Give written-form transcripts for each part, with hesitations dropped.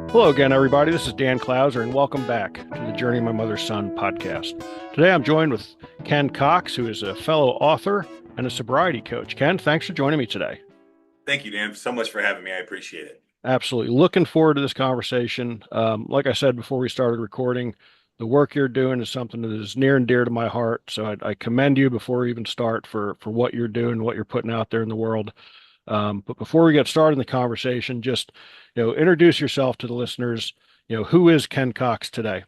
Hello again, everybody. This is Dan Clouser, and welcome back to the Journey of My Mother's Son podcast. Today I'm joined with Ken Cox, who is a fellow author and a sobriety coach. Ken, thanks for joining me today. Thank you, Dan, so much for having me. I appreciate it. Absolutely. Looking forward to this conversation. Like I said before we started recording, the work you're doing is something that is near and dear to my heart. So I commend you before we even start for what you're doing, what you're putting out there in the world. But before we get started in the conversation, just introduce yourself to the listeners. Who is Ken Cox today?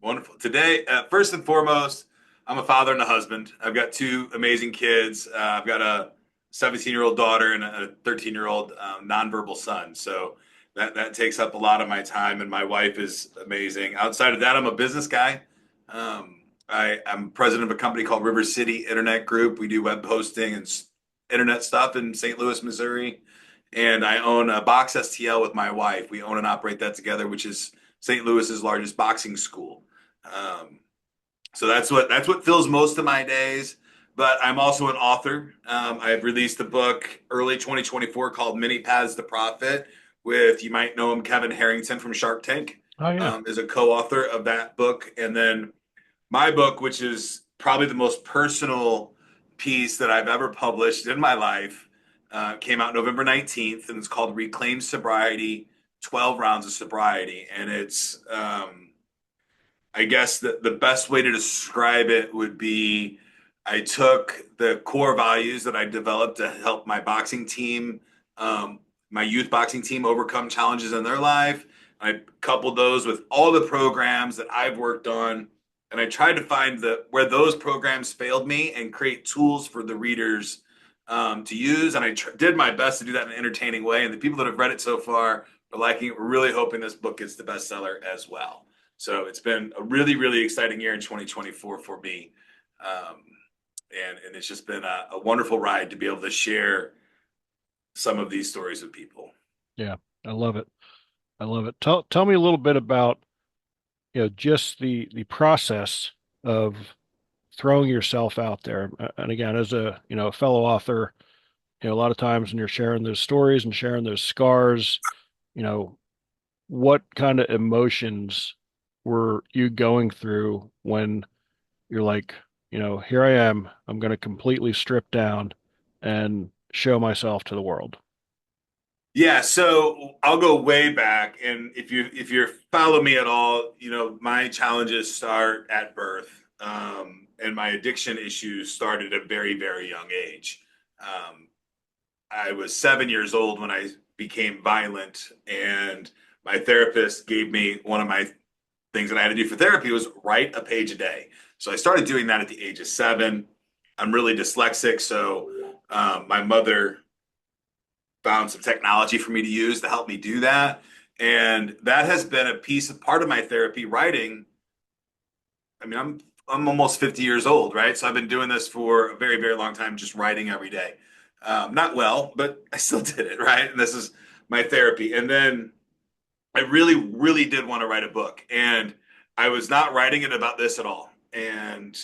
Wonderful. Today, first and foremost, I'm a father and a husband. I've got two amazing kids. I've got a 17-year-old daughter and a 13-year-old nonverbal son. So that takes up a lot of my time, and my wife is amazing. Outside of that, I'm a business guy. I'm president of a company called River City Internet Group. We do web hosting and internet stuff in St. Louis, Missouri. And I own a Box STL with my wife. We own and operate that together, which is St. Louis's largest boxing school. Um, so that's what fills most of my days. But I'm also an author. I've released a book early 2024 called Many Paths to Profit with, you might know him, Kevin Harrington from Shark Tank, Oh yeah. is a co-author of that book. And then my book, which is probably the most personal piece that I've ever published in my life, came out November 19th, and it's called Reclaim Sobriety, 12 Rounds of Sobriety. And it's, I guess the best way to describe it would be I took the core values that I developed to help my boxing team, my youth boxing team, overcome challenges in their life. I coupled those with all the programs that I've worked on, and I tried to find where those programs failed me and create tools for the readers to use. And I did my best to do that in an entertaining way. And the people that have read it so far are liking it. We're really hoping this book gets the bestseller as well. So it's been a really, really exciting year in 2024 for me. Um, and it's just been a wonderful ride to be able to share some of these stories with people. Yeah, I love it. I love it. Tell me a little bit about just the process of throwing yourself out there. And again, as a fellow author, a lot of times when you're sharing those stories and sharing those scars, you know, what kind of emotions were you going through when you're like, here I am, I'm going to completely strip down and show myself to the world? Yeah, so I'll go way back, and if you follow me at all, my challenges start at birth, and my addiction issues started at a very, very young age. Um, I was 7 years old when I became violent, and my therapist gave me one of my things that I had to do for therapy was write a page a day. So I started doing that at the age of 7. I'm really dyslexic, so my mother found some technology for me to use to help me do that. And that has been a piece of part of my therapy writing. I mean, I'm almost 50 years old, right? So I've been doing this for a very, very long time, just writing every day. Not well, but I still did it, right? And this is my therapy. And then I really, really did want to write a book. And I was not writing it about this at all. And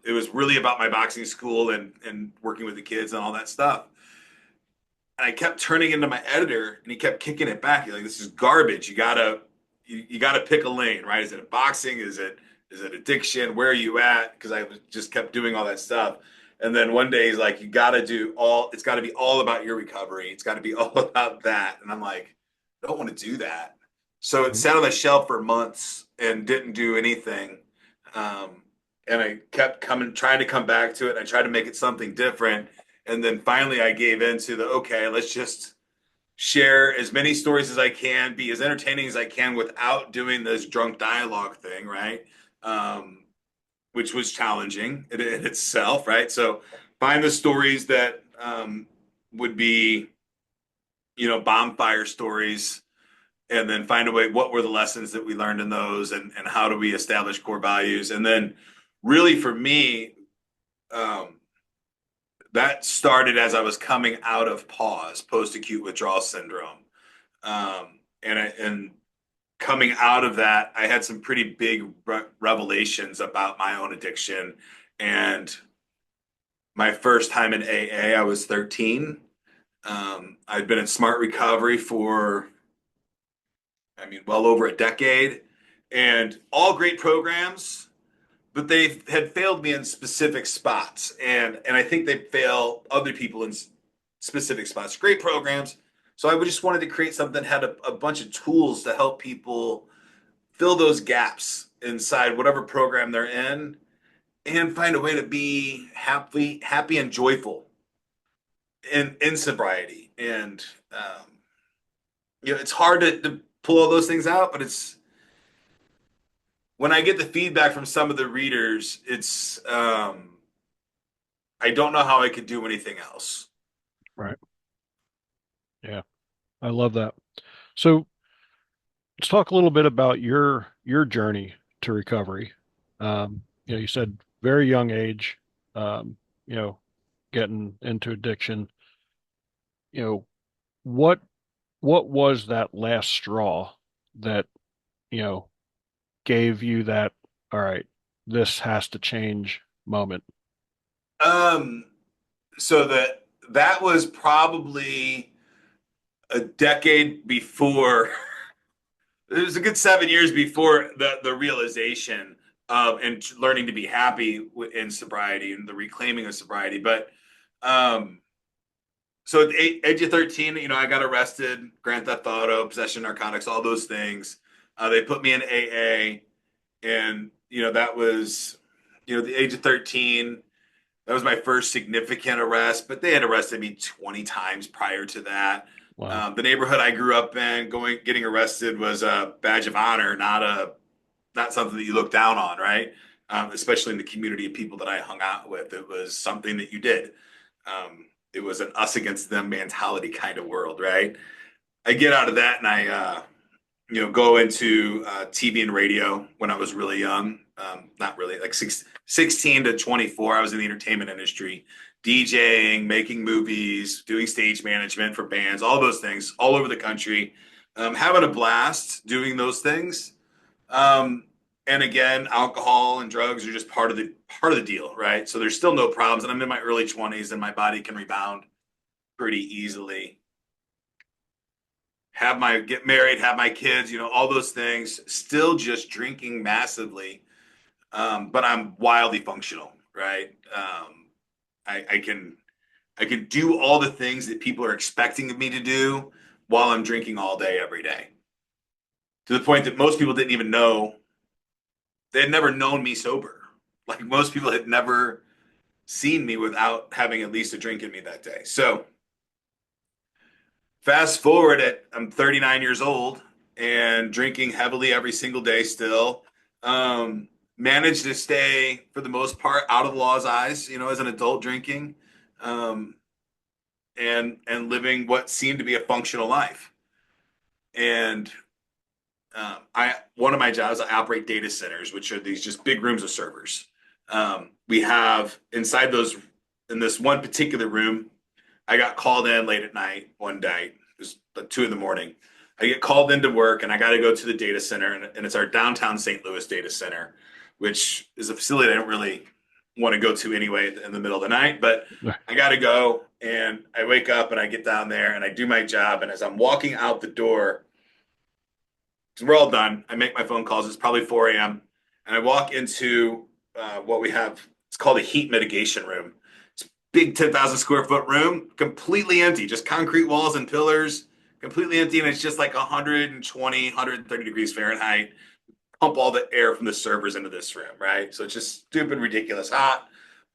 it was really about my boxing school and working with the kids and all that stuff. And I kept turning into my editor, and he kept kicking it back. He's like, "This is garbage. You gotta pick a lane, right? Is it boxing? Is it addiction? Where are you at?" Because I just kept doing all that stuff. And then one day he's like, "You gotta do all. It's got to be all about your recovery. It's got to be all about that." And I'm like, "I don't want to do that." So it sat on the shelf for months and didn't do anything. Um, and I kept trying to come back to it. And I tried to make it something different. And then finally I gave in to okay, let's just share as many stories as I can, be as entertaining as I can without doing this drunk dialogue thing, right? Um, which was challenging in itself, right? So find the stories that would be, bonfire stories, and then find a way, what were the lessons that we learned in those, and how do we establish core values? And then really for me, um, that started as I was coming out of pause, post-acute withdrawal syndrome. And coming out of that, I had some pretty big revelations about my own addiction. And my first time in AA, I was 13. I'd been in smart recovery for, I mean, well over a decade, and all great programs, but they had failed me in specific spots, and I think they fail other people in specific spots. Great programs. So I just wanted to create something that had a bunch of tools to help people fill those gaps inside whatever program they're in and find a way to be happy and joyful in sobriety. And it's hard to pull all those things out, but it's when I get the feedback from some of the readers, it's I don't know how I could do anything else. Right. Yeah. I love that. So let's talk a little bit about your journey to recovery. You said very young age, um, you know, getting into addiction. You know, what what was that last straw that, you know, gave you that, all right, this has to change moment? Um, so that was probably a decade before. It was a good 7 years before the realization of and learning to be happy in sobriety and the reclaiming of sobriety. But um, so at the age of 13, I got arrested, grand theft auto, possession of narcotics, all those things. They put me in AA, and that was the age of 13. That was my first significant arrest, but they had arrested me 20 times prior to that. Wow. The neighborhood I grew up in, getting arrested was a badge of honor, not something that you look down on, right? Especially in the community of people that I hung out with, it was something that you did. It was an us against them mentality kind of world, right? I get out of that and I go into TV and radio when I was really young. Not really, like 16 to 24. I was in the entertainment industry, DJing, making movies, doing stage management for bands, all those things, all over the country. Having a blast doing those things. Um, and again, alcohol and drugs are just part of the deal, right? So there's still no problems, and I'm in my early 20s, and my body can rebound pretty easily. Get married, have my kids, all those things. Still just drinking massively, but I'm wildly functional, right? I can do all the things that people are expecting of me to do while I'm drinking all day every day. To the point that most people didn't even know they had never known me sober. Like most people had never seen me without having at least a drink in me that day. So fast forward I'm 39 years old and drinking heavily every single day still. Managed to stay for the most part out of the law's eyes, as an adult drinking, um, and living what seemed to be a functional life. And I one of my jobs, I operate data centers, which are these just big rooms of servers. We have inside those in this one particular room. I got called in late at night one day. It was like 2 in the morning. I get called into work and I got to go to the data center, and it's our downtown St. Louis data center, which is a facility I don't really want to go to anyway in the middle of the night. But I got to go, and I wake up and I get down there and I do my job. And as I'm walking out the door, we're all done. I make my phone calls. It's probably 4 a.m. And I walk into what we have. It's called a heat mitigation room. It's a big 10,000 square foot room, completely empty, just concrete walls and pillars, completely empty. And it's just like 120, 130 degrees Fahrenheit. Pump all the air from the servers into this room, right? So it's just stupid, ridiculous, hot,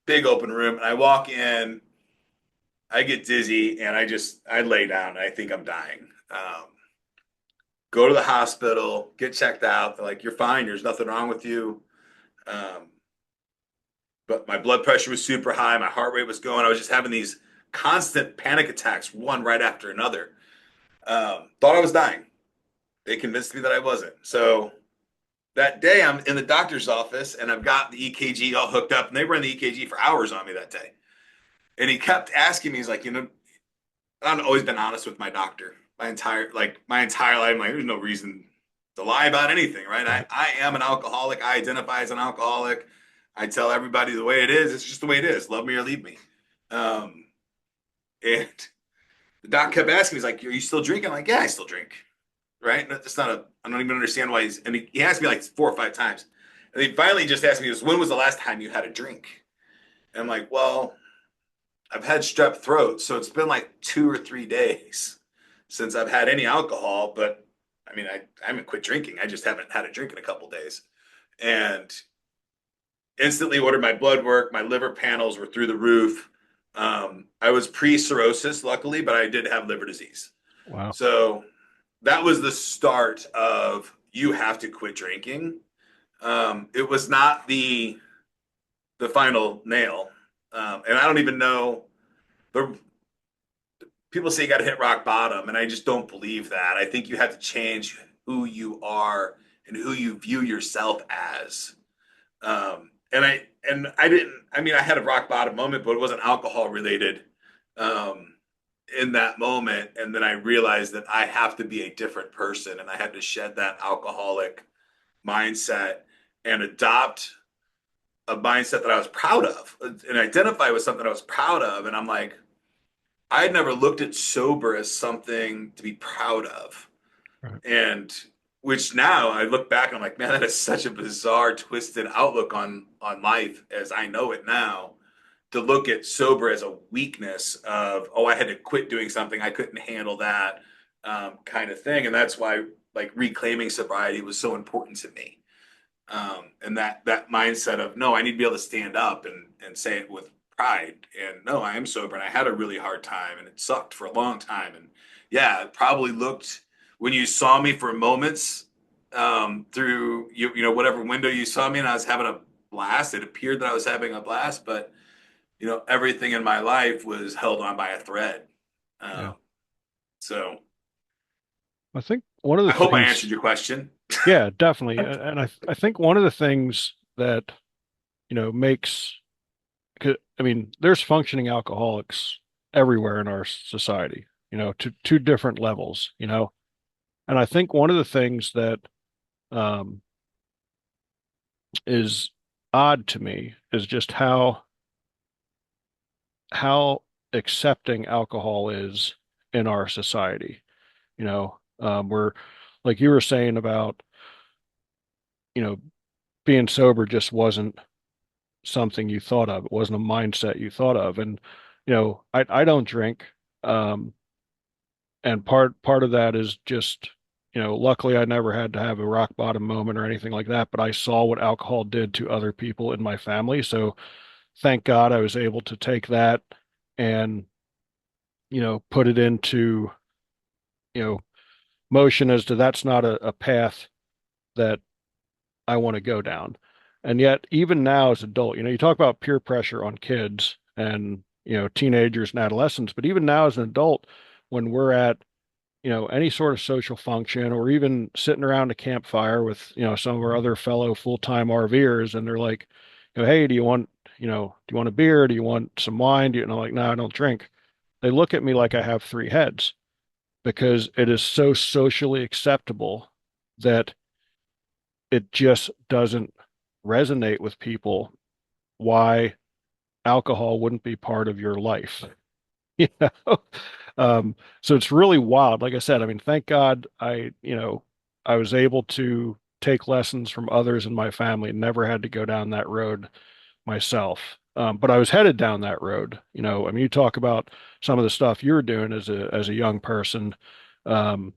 big open room. And I walk in, I get dizzy, and I lay down. And I think I'm dying. Go to the hospital, get checked out. They're like, you're fine. There's nothing wrong with you. Um, but my blood pressure was super high. My heart rate was going. I was just having these constant panic attacks, one right after another. Thought I was dying. They convinced me that I wasn't. So that day, I'm in the doctor's office and I've got the EKG all hooked up, and they ran the EKG for hours on me that day. And he kept asking me, he's like, I've always been honest with my doctor my entire life. I'm like, there's no reason to lie about anything, right? Right. I am an alcoholic. I identify as an alcoholic. I tell everybody the way it is. It's just the way it is. Love me or leave me. And the doc kept asking me, he's like, are you still drinking? I'm like, yeah, I still drink. right? It's not a, I don't even understand why and he asked me like 4 or 5 times. And he finally just asked me, when was the last time you had a drink? And I'm like, well, I've had strep throat, so it's been like 2 or 3 days since I've had any alcohol. But I mean, I haven't quit drinking. I just haven't had a drink in a couple days. And instantly ordered my blood work. My liver panels were through the roof. I was pre-cirrhosis, luckily, but I did have liver disease. Wow. So that was the start of you have to quit drinking. It was not the final nail, and I don't even know. The people say you got to hit rock bottom, and I just don't believe that. I think you have to change who you are and who you view yourself as. And I didn't. I mean, I had a rock bottom moment, but it wasn't alcohol related. Um, in that moment, and then I realized that I have to be a different person, and I had to shed that alcoholic mindset and adopt a mindset that I was proud of and identify with something I was proud of. And I'm like, I had never looked at sober as something to be proud of. Right. And which now I look back and I'm like, man, that is such a bizarre, twisted outlook on life as I know it now. To look at sober as a weakness of, oh, I had to quit doing something, I couldn't handle that, kind of thing. And that's why like reclaiming sobriety was so important to me. And that mindset of, no, I need to be able to stand up and say it with pride. And no, I am sober and I had a really hard time and it sucked for a long time. And yeah, it probably looked, when you saw me for moments, through you know whatever window you saw me and I was having a blast, it appeared that I was having a blast, but everything in my life was held on by a thread. Yeah. Um, so I think one of the I hope I answered things, your question. yeah, definitely. And I think one of the things that, makes, I mean, there's functioning alcoholics everywhere in our society, to different levels, and I think one of the things that um, is odd to me is just how accepting alcohol is in our society. We're like you were saying about, you know, being sober just wasn't something you thought of. It wasn't a mindset you thought of. And, I don't drink. Um, and part of that is just, luckily I never had to have a rock bottom moment or anything like that, but I saw what alcohol did to other people in my family. So thank God I was able to take that and, put it into, you know, motion as to that's not a path that I want to go down. And yet, even now as an adult, you talk about peer pressure on kids and, teenagers and adolescents, but even now as an adult, when we're at, any sort of social function or even sitting around a campfire with, some of our other fellow full-time RVers, and they're like, hey, do you want a beer? Do you want some wine? And I'm like, no, I don't drink. They look at me like I have three heads because it is so socially acceptable that it just doesn't resonate with people why alcohol wouldn't be part of your life. You know? So it's really wild. Like I said, I mean, thank God I was able to take lessons from others in my family and never had to go down that road myself. But I was headed down that road. I mean, you talk about some of the stuff you were doing as a young person. Um,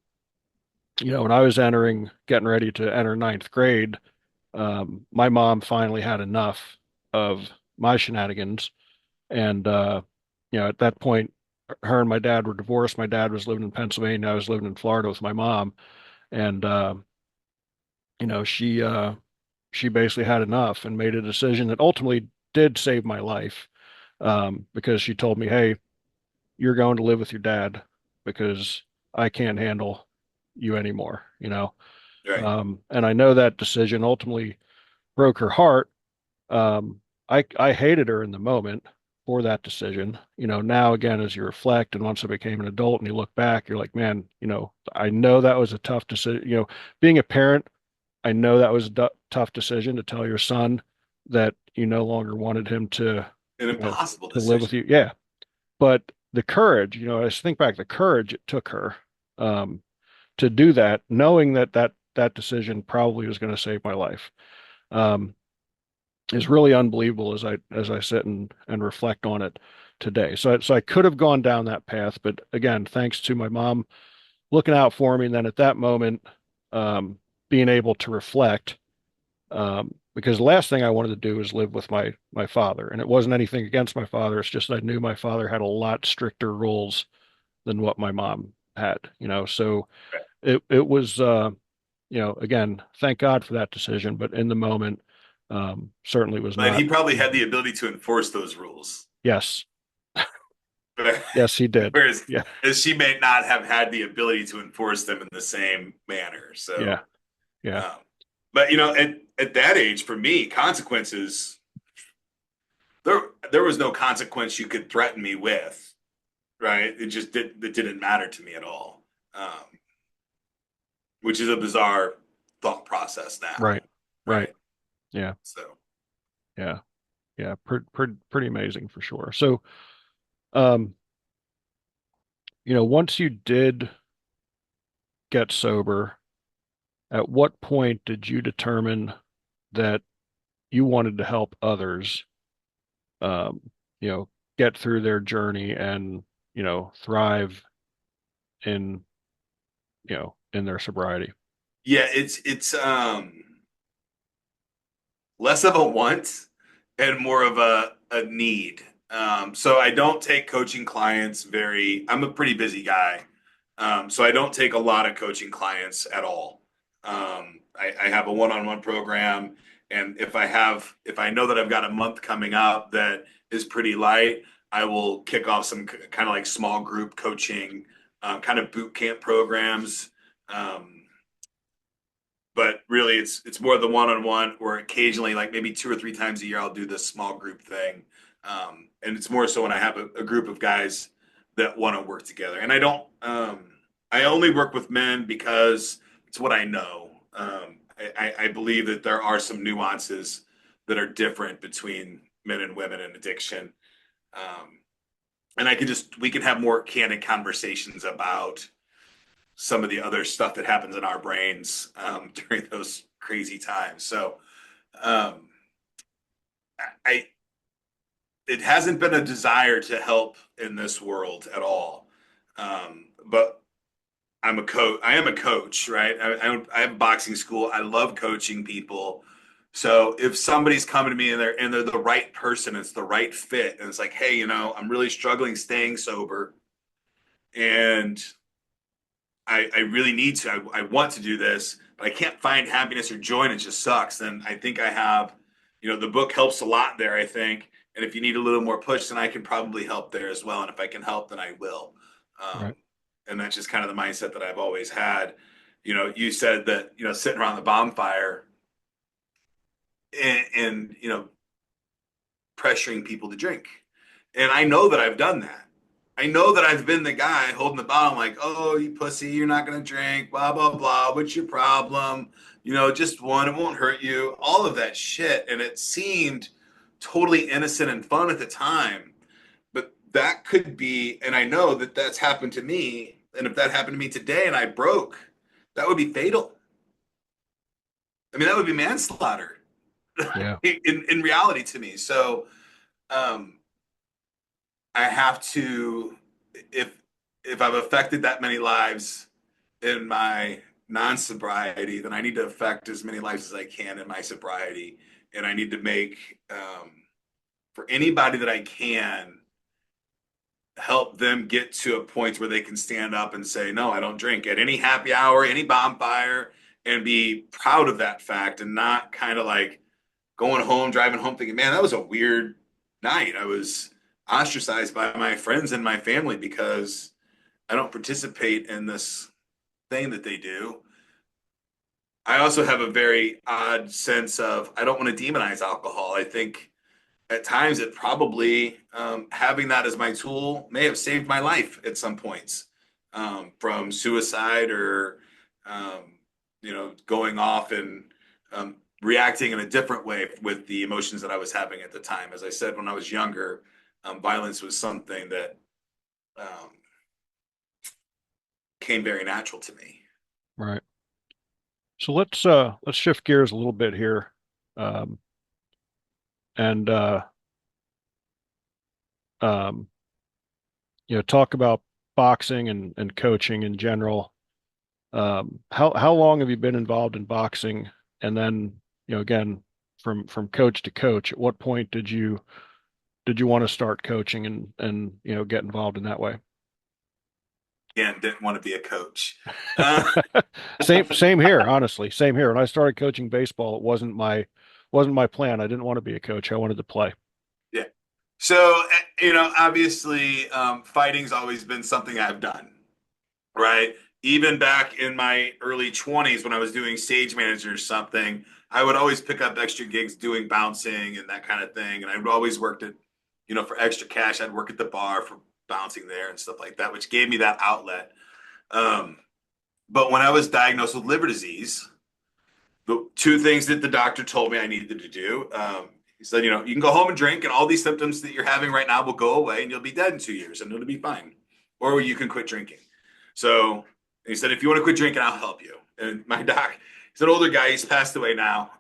when I was getting ready to enter ninth grade, my mom finally had enough of my shenanigans. And, at that point, her and my dad were divorced. My dad was living in Pennsylvania. I was living in Florida with my mom. And, she basically had enough and made a decision that ultimately did save my life. Because she told me, hey, you're going to live with your dad because I can't handle you anymore. Right. And I know that decision ultimately broke her heart. I hated her in the moment for that decision. Now again, as you reflect and once I became an adult and you look back, you're like, man, I know that was a tough decision. Being a parent, I know that was a tough decision to tell your son that you no longer wanted him An you know, impossible to live with decision. you. Yeah. But the courage, I just think back the courage it took her, um, to do that, knowing that decision probably was going to save my life, um, is really unbelievable as I sit and reflect on it today. So I could have gone down that path, but again, thanks to my mom looking out for me, and then at that moment, being able to reflect, because the last thing I wanted to do was live with my father, and it wasn't anything against my father. It's just I knew my father had a lot stricter rules than what my mom had, So it was, again, thank God for that decision, but in the moment, certainly was And not. he probably had the ability to enforce those rules. Yes, yes, he did. Whereas Yeah, as she may not have had the ability to enforce them in the same manner. yeah, So, yeah, um, but at that age, for me, consequences, there was no consequence you could threaten me with, right? It didn't matter to me at all, which is a bizarre thought process now, right, right. right? Yeah, So, yeah, yeah. Pretty amazing for sure. So, um, once you did get sober, at what point did you determine that you wanted to help others, um, you know, get through their journey and, thrive in, in their sobriety? yeah, it's less of a want and more of a need. So I don't take coaching clients I'm a pretty busy guy. So I don't take a lot of coaching clients at all. I have a one-on-one program. And if I know that I've got a month coming up that is pretty light, I will kick off some kind of like small group coaching, kind of boot camp programs. Um, but really it's more the one-on-one, or occasionally like maybe 2 or 3 times a year I'll do this small group thing, and it's more so when I have a group of guys that want to work together. And I only work with men because it's what I know. I believe that there are some nuances that are different between men and women in addiction, um, and we can have more candid conversations about some of the other stuff that happens in our brains, during those crazy times. So, um, I it hasn't been a desire to help in this world at all. But I'm a coach. I am a coach, right? I have boxing school. I love coaching people. So if somebody's coming to me and they're the right person, it's the right fit, and it's like, hey, I'm really struggling staying sober, and I really need to. I want to do this, but I can't find happiness or joy, and it just sucks. Then I think I have, the book helps a lot there, I think. And if you need a little more push, then I can probably help there as well. And if I can help, then I will. Right. And that's just kind of the mindset that I've always had. You said that, sitting around the bonfire and pressuring people to drink. And I know that I've done that. I know that I've been the guy holding the bottle, like, oh, you pussy, you're not going to drink, blah, blah, blah. What's your problem? Just one, it won't hurt you. All of that shit. And it seemed totally innocent and fun at the time. But that could be, and I know that that's happened to me. And if that happened to me today and I broke, that would be fatal. I mean, that would be manslaughter Yeah. in reality to me. So, um, I have to, if if I've affected that many lives in my non-sobriety, then I need to affect as many lives as I can in my sobriety, and I need to make, for anybody that I can, help them get to a point where they can stand up and say, "No, I don't drink," at any happy hour, any bonfire, and be proud of that fact, and not kind of like going home, driving home, thinking, "Man, that was a weird night. I was ostracized by my friends and my family because I don't participate in this thing that they do." I also have a very odd sense of I don't want to demonize alcohol. I think at times it probably, having that as my tool may have saved my life at some points, from suicide or, going off and, reacting in a different way with the emotions that I was having at the time. As I said, when I was younger, violence was something that, um, came very natural to me. Right. So let's shift gears a little bit here, um, and um, talk about boxing and coaching in general. How long have you been involved in boxing? And then, again, from coach to coach, at what point did you want to start coaching and get involved in that way? Again, didn't want to be a coach. Uh, Same here, honestly. Same here. When I started coaching baseball, it wasn't my plan. I didn't want to be a coach. I wanted to play. yeah. So, obviously, fighting's always been something I've done, right? Even back in my early 20s when I was doing stage manager or something, I would always pick up extra gigs doing bouncing and that kind of thing. And I would always worked at, for extra cash, I'd work at the bar for bouncing there and stuff like that, which gave me that outlet. Um, but when I was diagnosed with liver disease, the two things that the doctor told me I needed to do, he said, you can go home and drink, and all these symptoms that you're having right now will go away, and you'll be dead in 2 years, and it'll be fine. Or you can quit drinking. So he said, if you want to quit drinking, I'll help you. And my doc, he's an older guy. He's passed away now,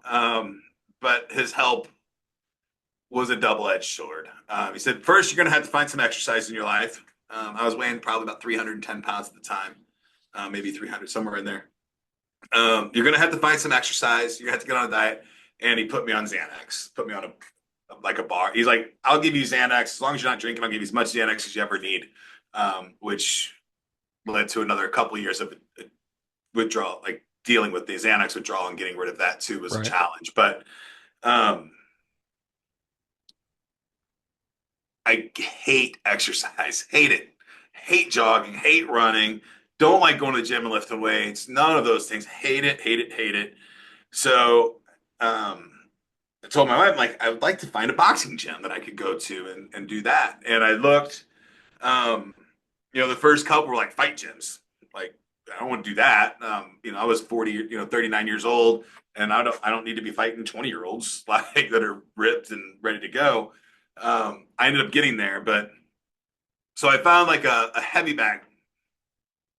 but his help was a double-edged sword. He said, first, you're going to have to find some exercise in your life. I was weighing probably about 310 pounds at the time, maybe 300, somewhere in there. You're going to have to find some exercise. You're going to have to get on a diet. And he put me on Xanax, put me on a bar. He's like, I'll give you Xanax. As long as you're not drinking, I'll give you as much Xanax as you ever need, which led to another couple of years of withdrawal, like dealing with the Xanax withdrawal and getting rid of that too was a Right. challenge. But I hate exercise, hate it, hate jogging, hate running, don't like going to the gym and lifting weights, none of those things. Hate it, hate it, hate it. So I told my wife, like, I would like to find a boxing gym that I could go to and do that. And I looked, um, the first couple were like fight gyms. Like, I don't want to do that. I was 40, 39 years old, and I don't need to be fighting 20-year-olds like that are ripped and ready to go. I ended up getting there, but so I found like a heavy bag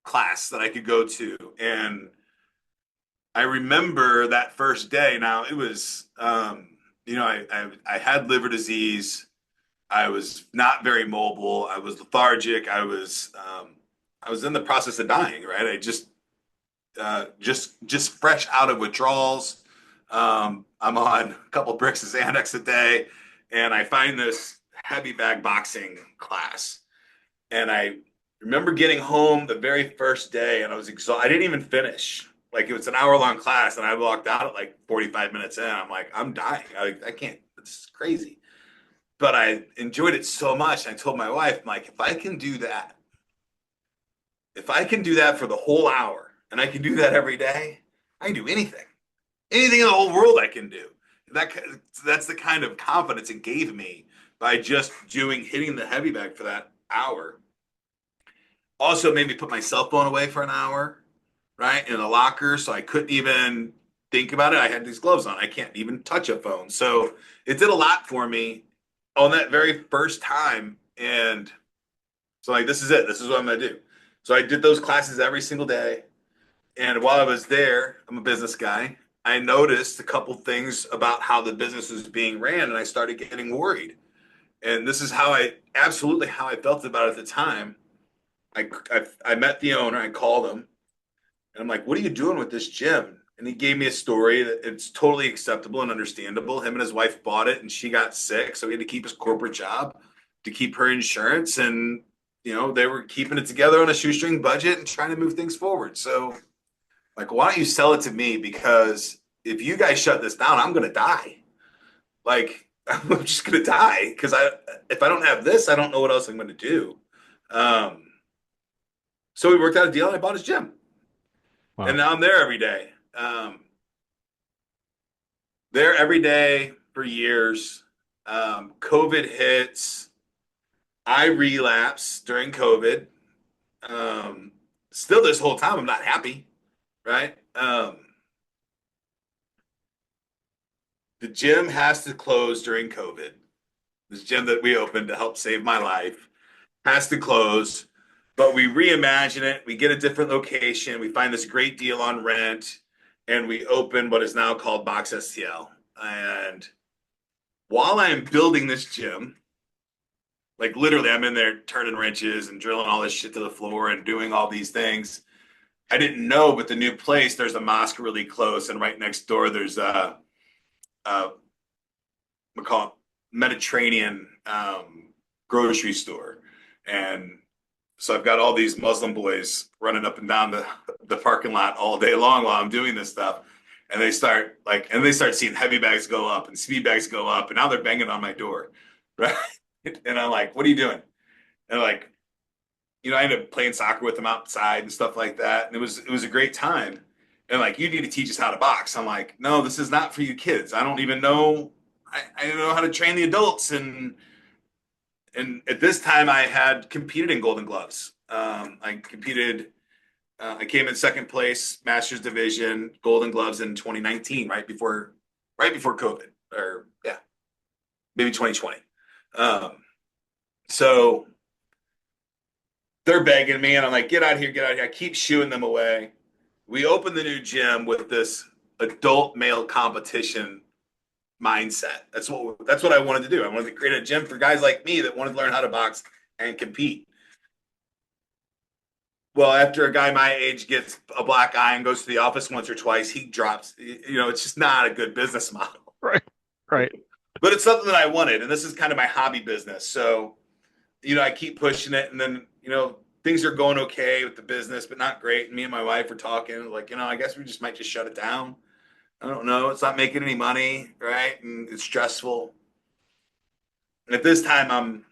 class that I could go to. And I remember that first day. Now it was, I had liver disease. I was not very mobile. I was lethargic. I was in the process of dying. Right. I just fresh out of withdrawals. I'm on a couple bricks of Xanax a day, and I find this heavy bag boxing class. And I remember getting home the very first day, and I was exhausted. I didn't even finish. Like, it was an hour-long class, and I walked out at like 45 minutes in. I'm like, I'm dying. I can't. This is crazy. But I enjoyed it so much. I told my wife, I'm like, if I can do that for the whole hour, and I can do that every day, I can do anything. Anything in the whole world I can do. That that's the kind of confidence it gave me by just hitting the heavy bag for that hour. Also made me put my cell phone away for an hour, right, in a locker, so I couldn't even think about it. I had these gloves on. I can't even touch a phone. So it did a lot for me on that very first time. And so, like, this is it. This is what I'm gonna do. So I did those classes every single day. And while I was there, I'm a business guy. I noticed a couple things about how the business was being ran, and I started getting worried. And this is absolutely how I felt about it at the time. I met the owner. I called him, and I'm like, "What are you doing with this gym?" And he gave me a story that it's totally acceptable and understandable. Him and his wife bought it, and she got sick, so he had to keep his corporate job to keep her insurance, and they were keeping it together on a shoestring budget and trying to move things forward. So, like, why don't you sell it to me? Because if you guys shut this down, I'm gonna die. Like, I'm just gonna die because if I don't have this, I don't know what else I'm gonna do. Um, so we worked out a deal, and I bought his gym, and Wow. now I'm there every day. There every day for years. COVID hits. I relapse during COVID. Um, Still, this whole time, I'm not happy. Right. The gym has to close during COVID. This gym that we opened to help save my life has to close. but we reimagine it. We get a different location. We find this great deal on rent, and we open what is now called Box STL. And while I am building this gym, like literally, I'm in there turning wrenches and drilling all this shit to the floor and doing all these things. I didn't know, but the new place, there's a mosque really close, and right next door, there's a we call it Mediterranean grocery store. And so I've got all these Muslim boys running up and down the parking lot all day long while I'm doing this stuff. And they start seeing heavy bags go up and speed bags go up. And now they're banging on my door. Right. And I'm like, what are you doing? And like, I ended up playing soccer with them outside and stuff like that. And it was a great time. And like, you need to teach us how to box. I'm like, no, this is not for you kids. I don't even know. I don't know how to train the adults. And at this time, I had competed in Golden Gloves. I competed. I came in second place, Masters Division, Golden Gloves in 2019, right before COVID, or yeah, maybe 2020. So they're begging me, and I'm like, get out of here, get out of here. I keep shooing them away. We opened the new gym with this adult male competition mindset. That's what I wanted to do. I wanted to create a gym for guys like me that wanted to learn how to box and compete. Well, after a guy my age gets a black eye and goes to the office once or twice, he drops. It's just not a good business model. Right. Right. But it's something that I wanted, and this is kind of my hobby business. So, I keep pushing it, and then, things are going okay with the business, but not great. And me and my wife are talking, like, I guess we just might just shut it down. I don't know. It's not making any money, right? And it's stressful. And at this time,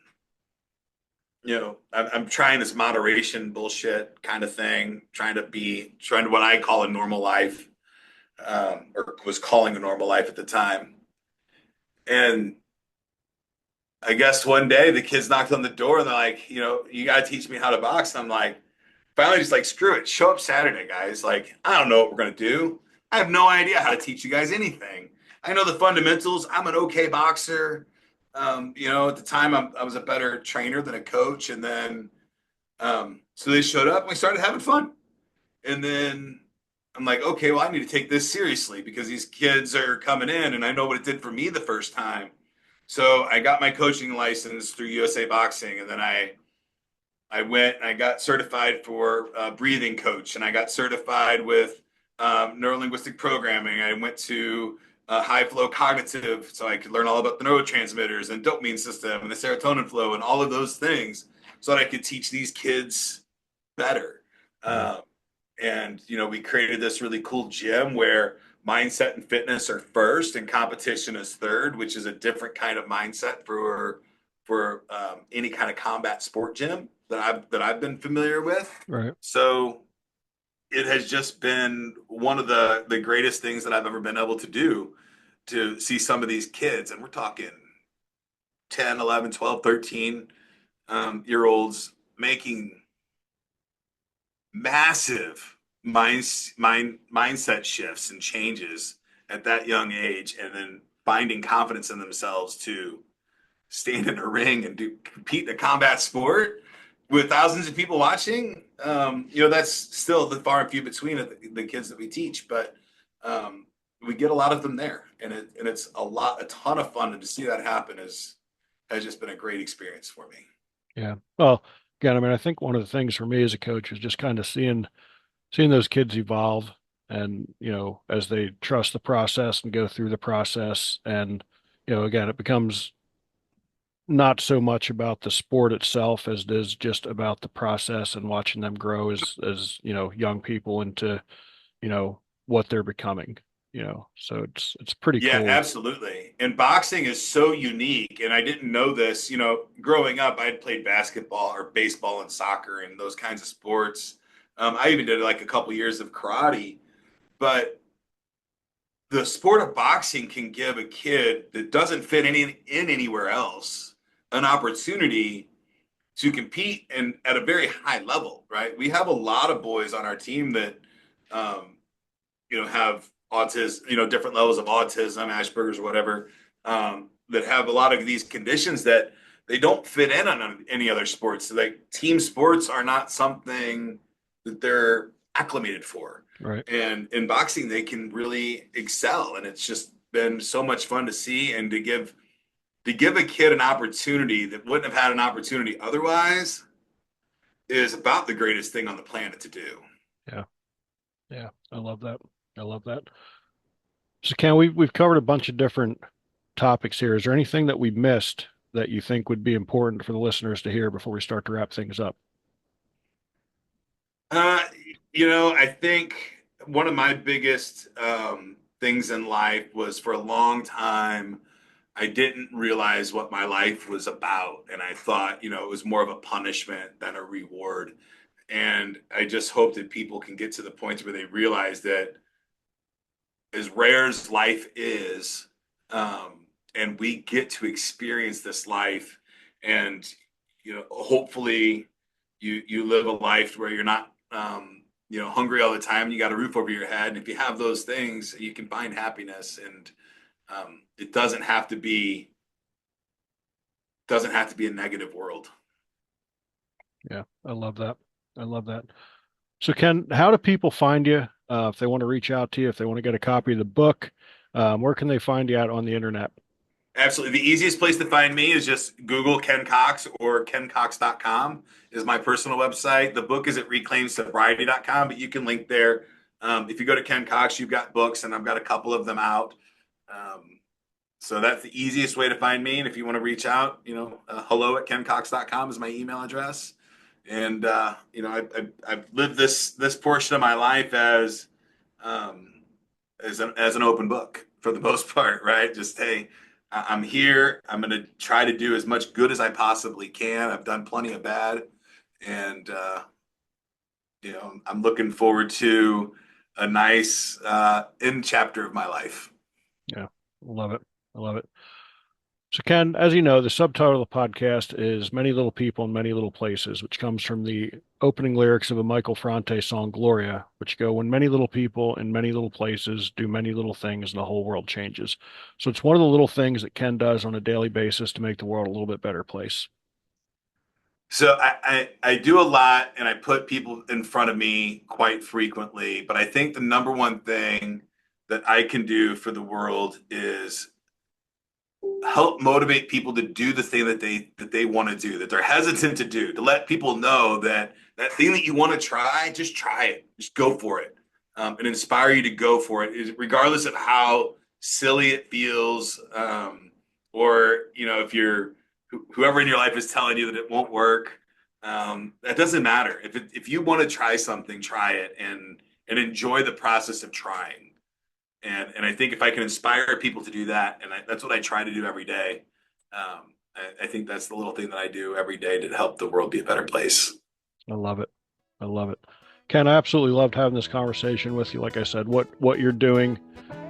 I'm trying this moderation bullshit kind of thing, trying to what I call a normal life, or was calling a normal life at the time. And I guess one day the kids knocked on the door and they're like, you got to teach me how to box. And I'm like, finally just like, screw it. Show up Saturday, guys. Like, I don't know what we're going to do. I have no idea how to teach you guys anything. I know the fundamentals. I'm an okay boxer. At the time I was a better trainer than a coach. And then, so they showed up and we started having fun. And then I'm like, okay, well, I need to take this seriously because these kids are coming in and I know what it did for me the first time. So I got my coaching license through USA Boxing, and then I went and I got certified for breathing coach, and I got certified with neurolinguistic programming. I went to high flow cognitive, so I could learn all about the neurotransmitters and dopamine system and the serotonin flow and all of those things, so that I could teach these kids better. And we created this really cool gym where mindset and fitness are first and competition is third, which is a different kind of mindset for any kind of combat sport gym that I've been familiar with. Right. So it has just been one of the greatest things that I've ever been able to do, to see some of these kids, and we're talking 10, 11, 12, 13 year olds making massive mindset shifts and changes at that young age, and then finding confidence in themselves to stand in a ring and compete in a combat sport with thousands of people watching. That's still the far and few between of the kids that we teach, but we get a lot of them there, and it's a ton of fun. And to see that happen has just been a great experience for me. Yeah. Well, again, I mean, I think one of the things for me as a coach is just kind of seeing those kids evolve, and as they trust the process and go through the process. And again, it becomes not so much about the sport itself as it is just about the process and watching them grow as young people into what they're becoming. So it's pretty Yeah, cool. absolutely. And boxing is so unique. And I didn't know this, growing up, I had played basketball or baseball and soccer and those kinds of sports. I even did like a couple years of karate, but the sport of boxing can give a kid that doesn't fit in anywhere else an opportunity to compete and at a very high level, right? We have a lot of boys on our team that, have autism, different levels of autism, Asperger's, or whatever, that have a lot of these conditions that they don't fit in on any other sports. Like team sports are not something that they're acclimated for. Right. And in boxing, they can really excel. And it's just been so much fun to see and to give a kid an opportunity that wouldn't have had an opportunity otherwise is about the greatest thing on the planet to do. Yeah. Yeah. I love that. I love that. So Ken, we've covered a bunch of different topics here. Is there anything that we missed that you think would be important for the listeners to hear before we start to wrap things up? Uh, I think one of my biggest things in life was for a long time, I didn't realize what my life was about. And I thought, it was more of a punishment than a reward. And I just hope that people can get to the point where they realize that as rare as life is, and we get to experience this life, and hopefully you live a life where you're not hungry all the time. You got a roof over your head, and if you have those things, you can find happiness. And it doesn't have to be a negative world. Yeah, I love that. I love that. So Ken, how do people find you if they want to reach out to you, if they want to get a copy of the book? Where can they find you out on the internet? Absolutely. The easiest place to find me is just Google Ken Cox, or kencox.com is my personal website. The book is at reclaimsobriety.com, but you can link there. If you go to Ken Cox, you've got books, and I've got a couple of them out. So that's the easiest way to find me. And if you want to reach out, hello at kencox.com is my email address. And, I've lived this portion of my life as an open book for the most part, right? Just, hey, I'm here. I'm going to try to do as much good as I possibly can. I've done plenty of bad. And, I'm looking forward to a nice end chapter of my life. Yeah, love it. I love it. So Ken, as you know, the subtitle of the podcast is Many Little People in Many Little Places, which comes from the opening lyrics of a Michael Franti song, Gloria, which go, when many little people in many little places do many little things, the whole world changes. So it's one of the little things that Ken does on a daily basis to make the world a little bit better place. So I do a lot, and I put people in front of me quite frequently, but I think the number one thing that I can do for the world is help motivate people to do the thing that they want to do, that they're hesitant to do, to let people know that that thing that you want to try, just try it, just go for it, and inspire you to go for it, regardless of how silly it feels, or if you're whoever in your life is telling you that it won't work. That doesn't matter. If you want to try something, try it, and enjoy the process of trying. And I think if I can inspire people to do that, and that's what I try to do every day, I think that's the little thing that I do every day to help the world be a better place. I love it. I love it. Ken, I absolutely loved having this conversation with you. Like I said, what you're doing,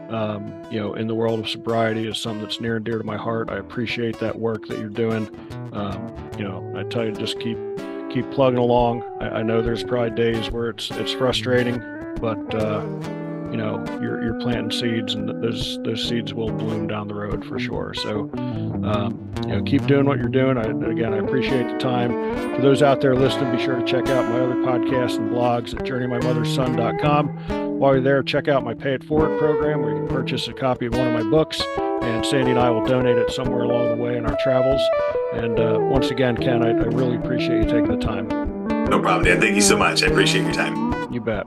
in the world of sobriety is something that's near and dear to my heart. I appreciate that work that you're doing. I tell you to just keep plugging along. I know there's probably days where it's frustrating, but you're planting seeds, and those seeds will bloom down the road for sure. So, keep doing what you're doing. I appreciate the time. For those out there listening, be sure to check out my other podcasts and blogs at journeymymotherson.com. While you're there, check out my Pay It Forward program, where you can purchase a copy of one of my books, and Sandy and I will donate it somewhere along the way in our travels. And once again, Ken, I really appreciate you taking the time. No problem, Dan. Thank you so much. I appreciate your time. You bet.